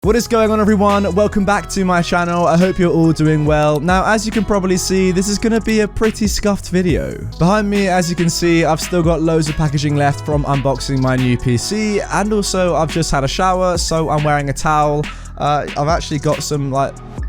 What is going on, everyone? Welcome back to my channel. I hope you're all doing well. Now, as you can probably see, this is going to be a pretty scuffed video. Behind me, as you can see, I've still got loads of packaging left from unboxing my new PC, and also I've just had a shower, so I'm wearing a towel. I've actually got some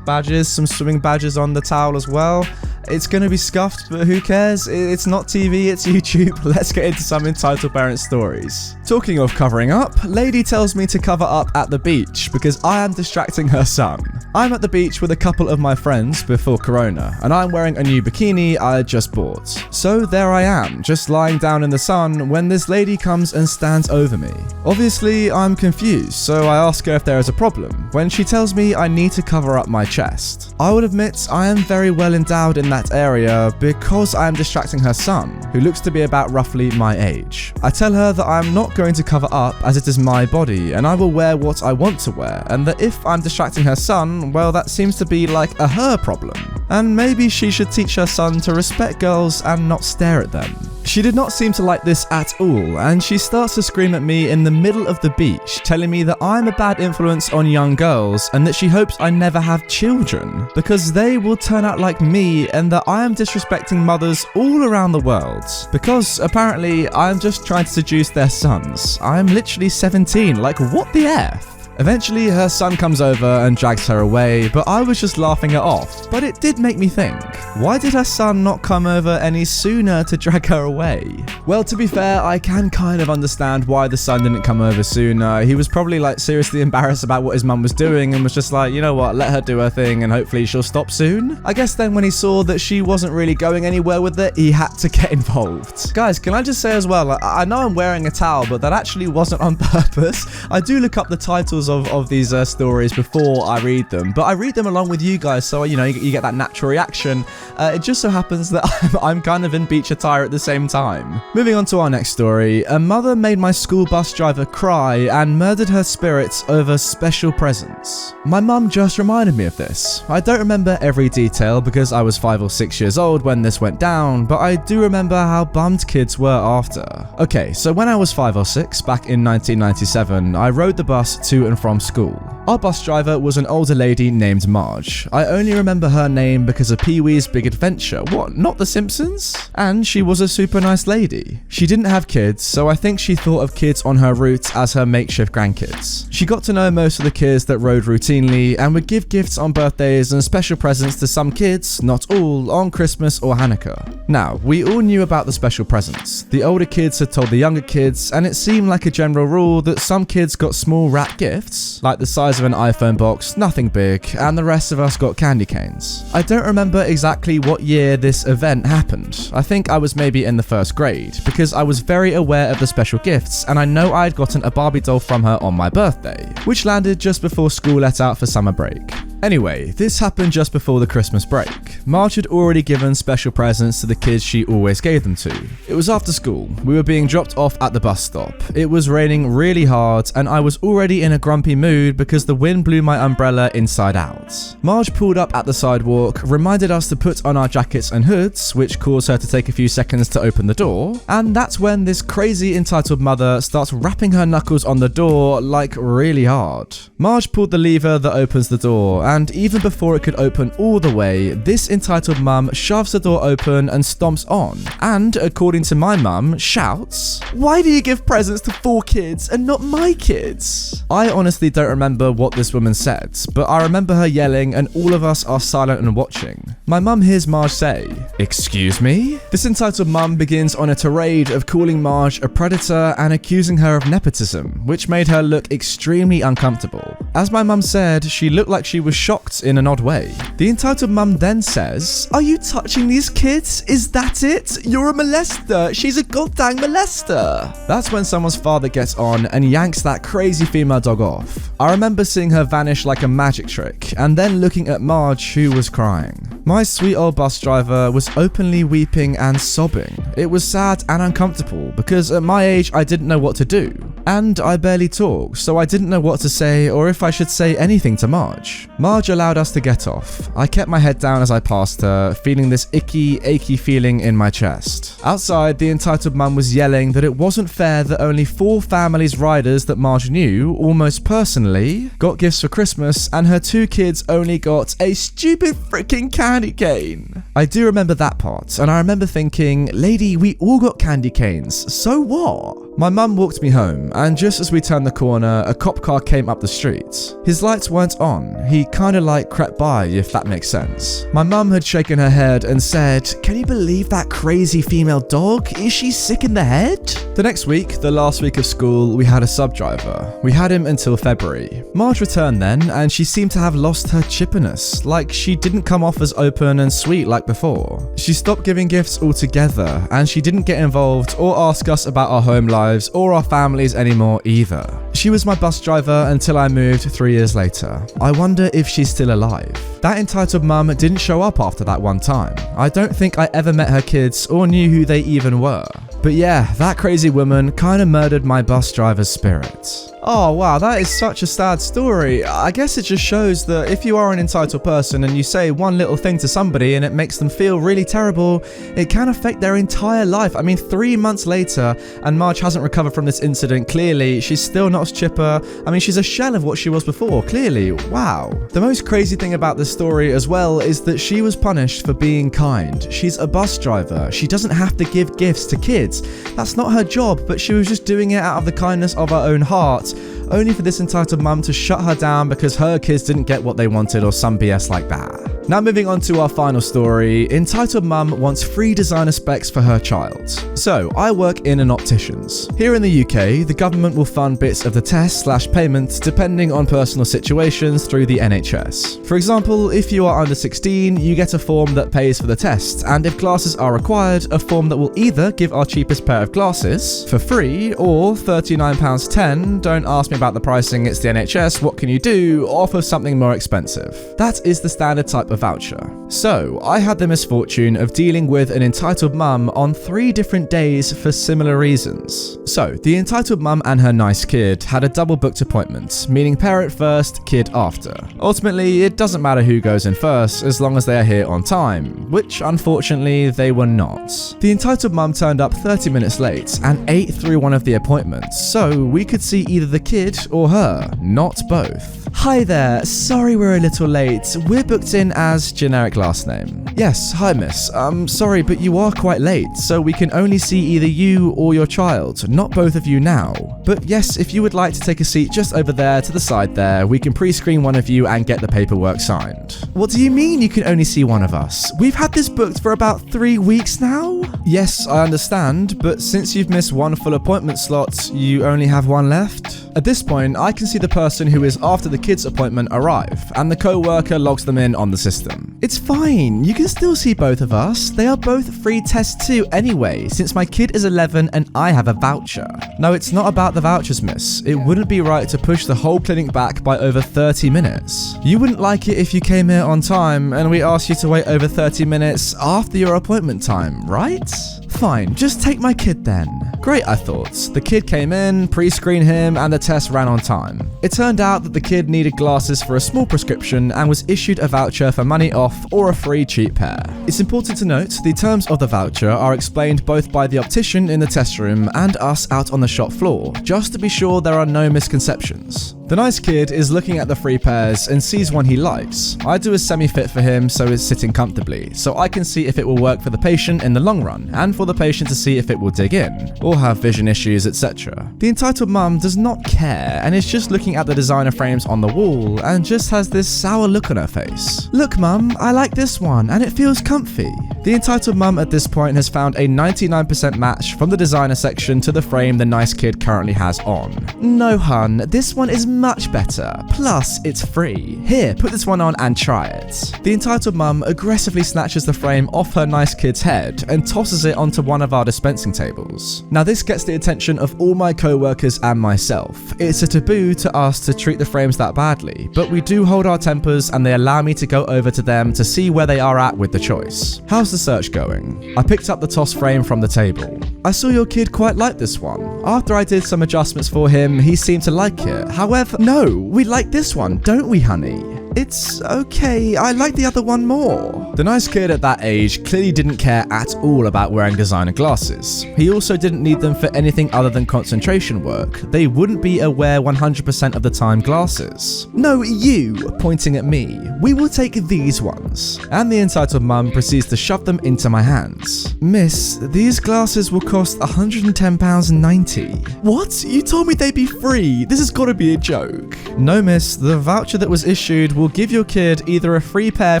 badges, some swimming badges on the towel as well. It's going to be scuffed, but who cares? It's not TV, it's YouTube. Let's get into some entitled parent stories. Talking of covering up, lady tells me to cover up at the beach because I am distracting her son. I'm at the beach with a couple of my friends before Corona, and I'm wearing a new bikini I had just bought. So there I am, just lying down in the sun when this lady comes and stands over me. Obviously, I'm confused, so I ask her if there is a problem, when she tells me I need to cover up my chest. I would admit I am very well endowed in that area because I am distracting her son, who looks to be about roughly my age. I tell her that I am not going to cover up as it is my body and I will wear what I want to wear, and that if I'm distracting her son, well, that seems to be like a her problem. And maybe she should teach her son to respect girls and not stare at them. She did not seem to like this at all, and she starts to scream at me in the middle of the beach, telling me that I'm a bad influence on young girls and that she hopes I never have children because they will turn out like me, and that I am disrespecting mothers all around the world because apparently I am just trying to seduce their sons. I am literally 17, like what the F? Eventually, her son comes over and drags her away, but I was just laughing it off. But it did make me think, why did her son not come over any sooner to drag her away? Well, to be fair, I can kind of understand why the son didn't come over sooner. He was probably seriously embarrassed about what his mum was doing and was just like, you know what, let her do her thing and hopefully she'll stop soon. I guess then when he saw that she wasn't really going anywhere with it, he had to get involved. Guys, can I just say as well, I know I'm wearing a towel, but that actually wasn't on purpose. I do look up the titles of these stories before I read them, but I read them along with you guys, so you know you get that natural reaction. It just so happens that I'm kind of in beach attire at the same time. Moving on to our next story. A mother made my school bus driver cry and murdered her spirits over special presents. My mum just reminded me of this. I don't remember every detail because I was 5 or 6 years old when this went down, but I do remember how bummed kids were after. Okay, so when I was 5 or 6, back in 1997, I rode the bus to and from school. Our bus driver was an older lady named Marge. I only remember her name because of Pee-wee's Big Adventure. What, not The Simpsons? And she was a super nice lady. She didn't have kids, so I think she thought of kids on her route as her makeshift grandkids. She got to know most of the kids that rode routinely and would give gifts on birthdays and special presents to some kids, not all, on Christmas or Hanukkah. Now, we all knew about the special presents. The older kids had told the younger kids, and it seemed like a general rule that some kids got small wrap gifts, like the size of an iPhone box, nothing big, and the rest of us got candy canes. I don't remember exactly what year this event happened. I think I was maybe in the first grade, because I was very aware of the special gifts, and I know I had gotten a Barbie doll from her on my birthday, which landed just before school let out for summer break. Anyway, this happened just before the Christmas break. Marge had already given special presents to the kids she always gave them to. It was after school. We were being dropped off at the bus stop. It was raining really hard, and I was already in a grumpy mood because the wind blew my umbrella inside out. Marge pulled up at the sidewalk, reminded us to put on our jackets and hoods, which caused her to take a few seconds to open the door, and that's when this crazy entitled mother starts rapping her knuckles on the door really hard. Marge pulled the lever that opens the door, and even before it could open all the way, this entitled mum shoves the door open and stomps on, and according to my mum, shouts, "Why do you give presents to 4 kids and not my kids?" I honestly don't remember what this woman said, but I remember her yelling and all of us are silent and watching. My mum hears Marge say, "Excuse me?" This entitled mum begins on a tirade of calling Marge a predator and accusing her of nepotism, which made her look extremely uncomfortable. As my mum said, she looked like she was shocked in an odd way. The entitled mum then says, "Are you touching these kids? Is that it? You're a molester. She's a goddamn molester." That's when someone's father gets on and yanks that crazy female dog off. I remember seeing her vanish like a magic trick, and then looking at Marge, who was crying. My sweet old bus driver was openly weeping and sobbing. It was sad and uncomfortable because at my age I didn't know what to do. And I barely talk, so I didn't know what to say or if I should say anything to Marge. Marge allowed us to get off. I kept my head down as I passed her, feeling this icky, achy feeling in my chest. Outside, the entitled mum was yelling that it wasn't fair that only 4 families' riders that Marge knew, almost personally, got gifts for Christmas and her 2 kids only got a stupid freaking candy cane. I do remember that part, and I remember thinking, lady, we all got candy canes, so what? My mum walked me home, and just as we turned the corner, a cop car came up the street. His lights weren't on, he kinda like crept by, if that makes sense. My mum had shaken her head and said, can you believe that crazy female dog? Is she sick in the head? The next week, the last week of school, we had a sub-driver. We had him until February. Marge returned then, and she seemed to have lost her chippiness, like she didn't come off as open and sweet like before. She stopped giving gifts altogether, and she didn't get involved or ask us about our home lives or our families anymore either. She was my bus driver until I moved 3 years later. I wonder if she's still alive. That entitled mum didn't show up after that one time. I don't think I ever met her kids or knew who they even were. But yeah, that crazy woman kinda murdered my bus driver's spirit. Oh wow, that is such a sad story. I guess it just shows that if you are an entitled person and you say one little thing to somebody and it makes them feel really terrible, it can affect their entire life. I mean, 3 months later, and Marge hasn't recovered from this incident, clearly. She's still not as chipper. I mean, she's a shell of what she was before, clearly. Wow. The most crazy thing about this story as well is that she was punished for being kind. She's a bus driver. She doesn't have to give gifts to kids. That's not her job, but she was just doing it out of the kindness of her own heart, only for this entitled mum to shut her down because her kids didn't get what they wanted or some BS like that. Now moving on to our final story, entitled mum wants free designer specs for her child. So, I work in an optician's. Here in the UK, the government will fund bits of the test/payment depending on personal situations through the NHS. For example, if you are under 16, you get a form that pays for the test, and if glasses are required, a form that will either give our cheapest pair of glasses for free or £39.10, don't ask me about the pricing, it's the NHS, what can you do, offer something more expensive. That is the standard type of voucher. So, I had the misfortune of dealing with an entitled mum on 3 different days for similar reasons. So, the entitled mum and her nice kid had a double booked appointment, meaning parent first, kid after. Ultimately, it doesn't matter who goes in first as long as they are here on time, which unfortunately they were not. The entitled mum turned up 30 minutes late and ate through one of the appointments, so we could see either the kid or her, not both. Hi there, sorry we're a little late. We're booked in as generic last name. Yes, hi miss. Sorry, but you are quite late, so we can only see either you or your child, not both of you now. But yes, if you would like to take a seat just over there to the side there, we can pre-screen one of you and get the paperwork signed. What do you mean you can only see one of us? We've had this booked for about 3 weeks now? Yes, I understand, but since you've missed one full appointment slot, you only have one left? At this point, I can see the person who is after the kid's appointment arrive, and the co-worker logs them in on the system. It's fine, you can still see both of us. They are both free tests too anyway, since my kid is 11 and I have a voucher. No, it's not about the vouchers, miss. It wouldn't be right to push the whole clinic back by over 30 minutes. You wouldn't like it if you came here on time and we asked you to wait over 30 minutes after your appointment time, right? Fine, just take my kid then. Great, I thought. The kid came in, pre-screened him, and the test ran on time. It turned out that the kid needed glasses for a small prescription and was issued a voucher for money off or a free cheap pair. It's important to note, the terms of the voucher are explained both by the optician in the test room and us out on the shop floor, just to be sure there are no misconceptions. The nice kid is looking at the free pairs and sees one he likes. I do a semi-fit for him so it's sitting comfortably, so I can see if it will work for the patient in the long run, and for the patient to see if it will dig in, or have vision issues, etc. The entitled mum does not care and is just looking at the designer frames on the wall and just has this sour look on her face. Look mum, I like this one and it feels comfy. The entitled mum at this point has found a 99% match from the designer section to the frame the nice kid currently has on. No hun, this one is much better, plus it's free. Here, put this one on and try it. The entitled mum aggressively snatches the frame off her nice kid's head and tosses it onto one of our dispensing tables. Now this gets the attention of all my co-workers and myself. It's a taboo to us to treat the frames that badly, but we do hold our tempers and they allow me to go over to them to see where they are at with the choice. How's the search going? I picked up the toss frame from the table. I saw your kid quite like this one. After I did some adjustments for him, he seemed to like it. However, no, we like this one, don't we, honey? It's okay, I like the other one more. The nice kid at that age clearly didn't care at all about wearing designer glasses. He also didn't need them for anything other than concentration work. They wouldn't be a wear 100% of the time glasses. No, you, pointing at me. We will take these ones. And the entitled mum proceeds to shove them into my hands. Miss, these glasses will cost £110.90. What? You told me they'd be free. This has got to be a joke. No, miss, the voucher that was issued will give your kid either a free pair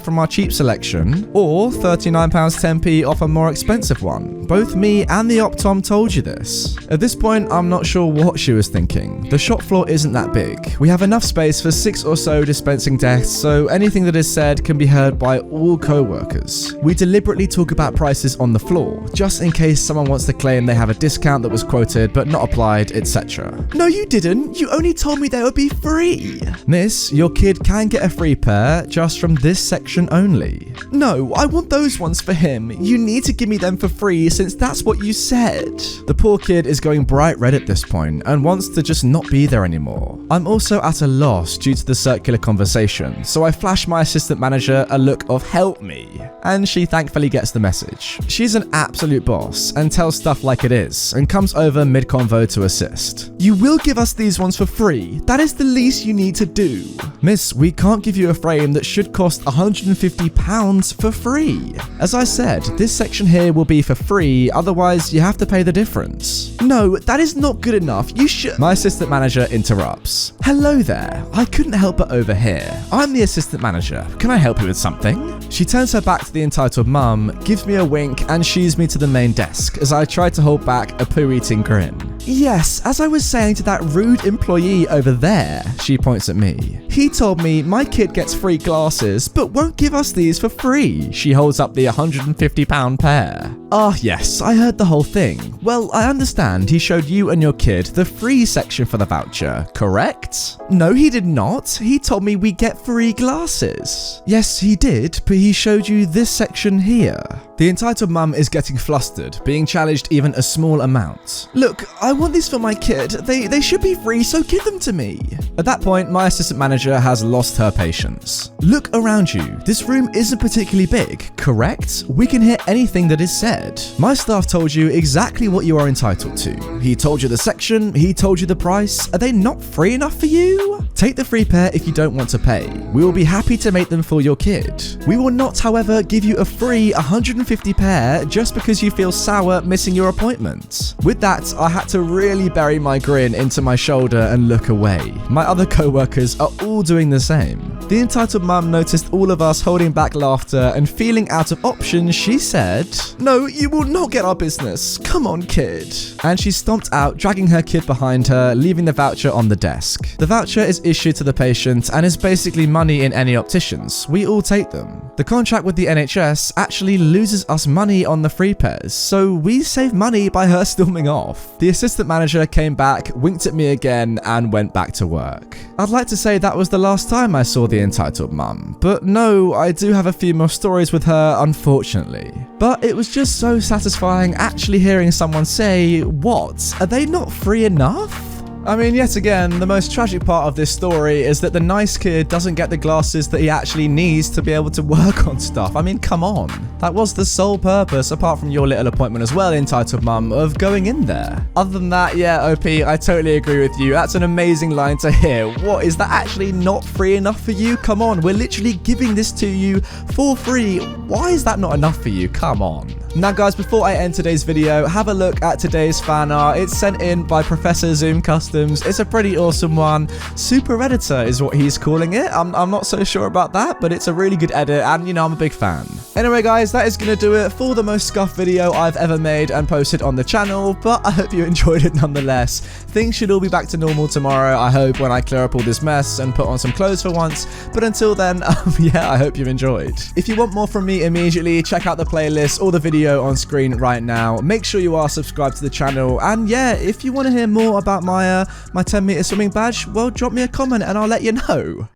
from our cheap selection or £39.10p off a more expensive one. Both me and the Optom told you this. At this point, I'm not sure what she was thinking. The shop floor isn't that big. We have enough space for 6 or so dispensing desks, so anything that is said can be heard by all co-workers. We deliberately talk about prices on the floor, just in case someone wants to claim they have a discount that was quoted but not applied, etc. No, you didn't. You only told me they would be free. Miss, your kid can get a free pair just from this section only. No, I want those ones for him. You need to give me them for free since that's what you said. The poor kid is going bright red at this point and wants to just not be there anymore. I'm also at a loss due to the circular conversation, so I flash my assistant manager a look of help me, and she thankfully gets the message. She's an absolute boss and tells stuff like it is and comes over mid-convo to assist. You will give us these ones for free. That is the least you need to do. Miss, we can't give you a frame that should cost £150 for free. As I said, this section here will be for free, otherwise you have to pay the difference. No, that is not good enough. You should— My assistant manager interrupts. Hello there. I couldn't help but overhear. I'm the assistant manager. Can I help you with something? She turns her back to the entitled mum, gives me a wink and shoos me to the main desk as I try to hold back a poo-eating grin. Yes, as I was saying to that rude employee over there, she points at me. He told me my kid gets free glasses, but won't give us these for free. She holds up the £150 pair. Ah, yes, I heard the whole thing. Well, I understand he showed you and your kid the free section for the voucher, correct? No, he did not. He told me we get free glasses. Yes, he did, but he showed you this section here. The entitled mum is getting flustered, being challenged even a small amount. Look, I want these for my kid. They should be free, so give them to me. At that point, my assistant manager has lost her patience. Look around you. This room isn't particularly big, correct? We can hear anything that is said. My staff told you exactly what you are entitled to. He told you the section, he told you the price. Are they not free enough for you? Take the free pair if you don't want to pay. We will be happy to make them for your kid. We will not, however, give you a free £150 pair just because you feel sour missing your appointment. With that, I had to really bury my grin into my shoulder and look away. My other co-workers are all doing the same. The entitled mum noticed all of us holding back laughter and feeling out of options. She said, "No, you will not get our business. Come on, kid." And she stomped out, dragging her kid behind her, leaving the voucher on the desk. The voucher is issued to the patient and is basically money in any opticians. We all take them. The contract with the NHS actually loses us money on the free pairs, so we save money by her storming off. The assistant manager came back, winked at me again, and went back to work. I'd like to say that was the last time I saw the entitled mum, but no, I do have a few more stories with her, unfortunately. But it was just so satisfying actually hearing someone say, "What? Are they not free enough?" I mean, yet again, the most tragic part of this story is that the nice kid doesn't get the glasses that he actually needs to be able to work on stuff. I mean, come on. That was the sole purpose, apart from your little appointment as well, entitled mum, of going in there. Other than that, yeah, OP, I totally agree with you. That's an amazing line to hear. What, is that actually not free enough for you? Come on, we're literally giving this to you for free. Why is that not enough for you? Come on. Now guys, before I end today's video, have a look at today's fan art. It's sent in by Professor Zoom Customs. It's a pretty awesome one. Super Redditor is what he's calling it. I'm not so sure about that, but it's a really good edit and, you know, I'm a big fan. Anyway guys, that is going to do it for the most scuffed video I've ever made and posted on the channel, but I hope you enjoyed it nonetheless. Things should all be back to normal tomorrow, I hope, when I clear up all this mess and put on some clothes for once. But until then, yeah, I hope you enjoyed. If you want more from me immediately, check out the playlist or the video on screen right now. Make sure you are subscribed to the channel, and yeah, if you want to hear more about my 10-meter swimming badge, well, drop me a comment and I'll let you know.